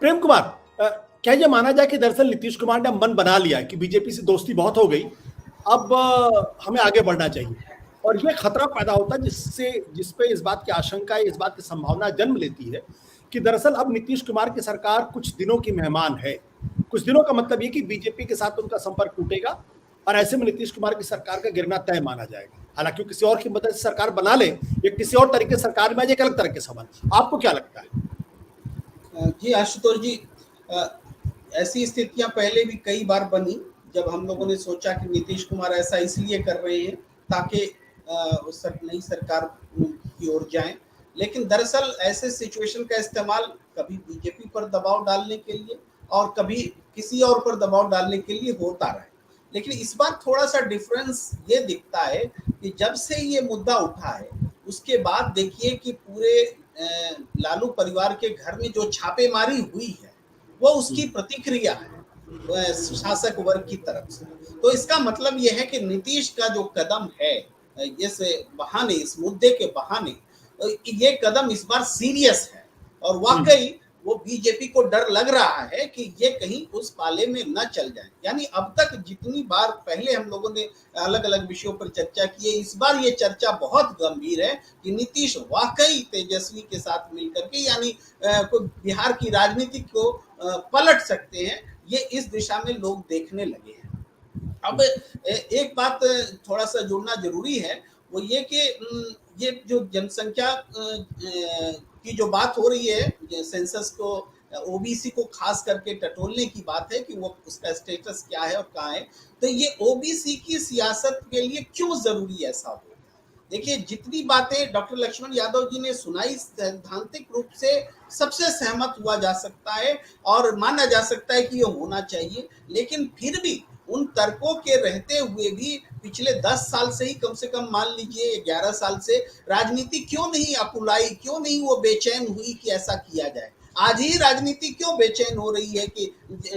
प्रेम कुमार, क्या ये माना जाए कि दरअसल नीतीश कुमार ने मन बना लिया है कि बीजेपी से दोस्ती बहुत हो गई, अब हमें आगे बढ़ना चाहिए, और ये खतरा पैदा होता है जिसपे इस बात की आशंका, इस बात की संभावना जन्म लेती है कि दरअसल अब नीतीश कुमार की सरकार कुछ दिनों की मेहमान है। कुछ दिनों का मतलब ये कि बीजेपी के साथ उनका संपर्क टूटेगा और ऐसे में नीतीश कुमार की सरकार का गिरना तय माना जाएगा। हालांकि किसी और की मदद से सरकार बना ले या किसी और तरीके से सरकार में, एक अलग तरह के सवाल। आपको क्या लगता है? जी आशुतोष जी, ऐसी स्थितियां पहले भी कई बार बनी जब हम लोगों ने सोचा कि नीतीश कुमार ऐसा इसलिए कर रहे हैं ताकि नई सरकार की ओर जाएं, लेकिन दरअसल ऐसे सिचुएशन का इस्तेमाल कभी बीजेपी पर दबाव डालने के लिए और कभी किसी और पर दबाव डालने के लिए होता रहा है। लेकिन इस बार थोड़ा सा डिफरेंस ये दिखता है कि जब से ये मुद्दा उठा है उसके बाद देखिए कि पूरे लालू परिवार के घर में जो छापेमारी हुई है वो उसकी प्रतिक्रिया है शासक वर्ग की तरफ से। तो इसका मतलब यह है कि नीतीश का जो कदम है इस मुद्दे के बहाने, ये कदम इस बार सीरियस है और वाकई वो बीजेपी को डर लग रहा है कि ये कहीं उस पाले में न चल जाए। यानी अब तक जितनी बार पहले हम लोगों ने अलग अलग विषयों पर चर्चा की है, इस बार ये चर्चा बहुत गंभीर है कि नीतीश वाकई तेजस्वी के साथ मिलकर के यानी कोई बिहार की राजनीति को पलट सकते हैं। ये इस दिशा में लोग देखने लगे हैं। अब एक बात थोड़ा सा जोड़ना जरूरी है, वो ये कि ये जो जनसंख्या की जो बात हो रही है, सेंसस को ओबीसी को खास करके टटोलने की बात है कि वो उसका स्टेटस क्या है और कहाँ है। तो ये ओबीसी की सियासत के लिए क्यों जरूरी ऐसा हो? देखिए, जितनी बातें डॉक्टर लक्ष्मण यादव जी ने सुनाई सैद्धांतिक रूप से सबसे सहमत हुआ जा सकता है और माना जा सकता है कि ये होना चाहिए, लेकिन फिर भी उन तर्कों के रहते हुए भी पिछले 10 साल से ही, कम से कम मान लीजिए 11 साल से, राजनीति क्यों नहीं अकुलाई, क्यों नहीं वो बेचैन हुई कि ऐसा किया जाए? आज ही राजनीति क्यों बेचैन हो रही है कि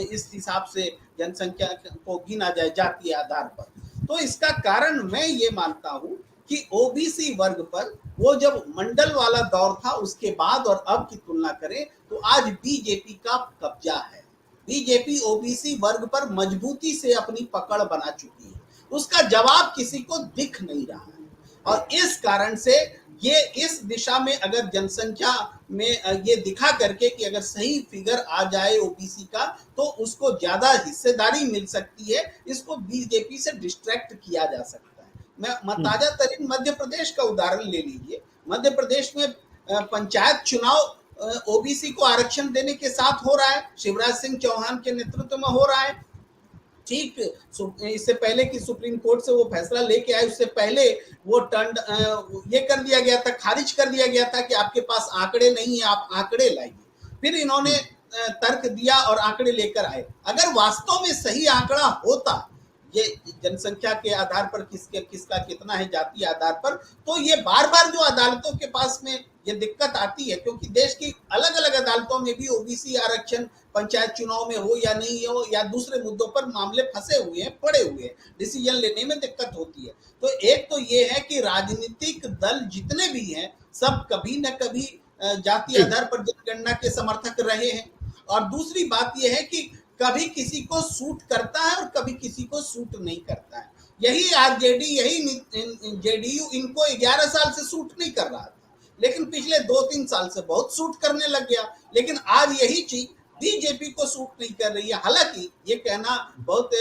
इस हिसाब से जनसंख्या को गिना जाए जातीय आधार पर? तो इसका कारण मैं ये मानता हूं कि ओबीसी वर्ग पर वो जब मंडल वाला दौर था उसके बाद और अब की तुलना करें तो आज बीजेपी का कब्जा है। बीजेपी ओबीसी वर्ग पर मजबूती से अपनी पकड़ बना चुकी है, उसका जवाब किसी को दिख नहीं रहा है। और इस कारण से ये इस दिशा में अगर जनसंख्या में ये दिखा करके कि अगर सही फिगर आ जाए ओबीसी का तो उसको ज्यादा हिस्सेदारी मिल सकती है, इसको बीजेपी से डिस्ट्रैक्ट किया जा सकता है। मैं ताजा तरीन मध्य प्रदेश का उदाहरण ले लीजिए। मध्य प्रदेश में पंचायत चुनाव ओबीसी को आरक्षण देने के साथ हो रहा है, शिवराज सिंह चौहान के नेतृत्व में हो रहा है। ठीक, इससे पहले कि सुप्रीम कोर्ट से वो फैसला लेके आए उससे पहले वो ये कर दिया गया था, खारिज कर दिया गया था कि आपके पास आंकड़े नहीं है, आप आंकड़े लाइए। फिर इन्होंने तर्क दिया और आंकड़े लेकर आए। अगर वास्तव में सही आंकड़ा होता, ये जनसंख्या के आधार पर किसका कितना है जातीय आधार पर, तो ये बार बार जो अदालतों के पास में ये दिक्कत आती है, क्योंकि देश की अलग अलग अदालतों में भी ओबीसी आरक्षण पंचायत चुनाव में हो या नहीं हो या दूसरे मुद्दों पर मामले फंसे हुए हैं, पड़े हुए हैं, डिसीजन लेने में दिक्कत होती है। तो एक तो ये है कि राजनीतिक दल जितने भी हैं सब कभी न कभी जातीय आधार पर जनगणना के समर्थक रहे हैं, और दूसरी बात यह है कि कभी किसी को सूट करता है और कभी किसी को सूट नहीं करता है। यही आरजेडी, यही जेडीयू इनको 11 साल से सूट नहीं कर रहा था, लेकिन पिछले 2-3 साल से बहुत सूट करने लग गया। लेकिन आज यही चीज बीजेपी को सूट नहीं कर रही है। हालांकि ये कहना बहुत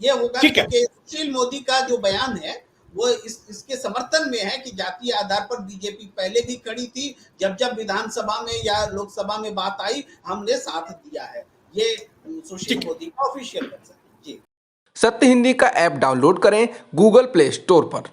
ये होगा कि सुशील मोदी का जो बयान है वो इसके समर्थन में है कि जातीय आधार पर बीजेपी पहले भी खड़ी थी, जब जब विधानसभा में या लोकसभा में बात आई हमने साथ दिया है। ये सुशील मोदी का ऑफिशियल वर्जन है। जी, सत्य हिंदी का ऐप डाउनलोड करें गूगल प्ले स्टोर पर।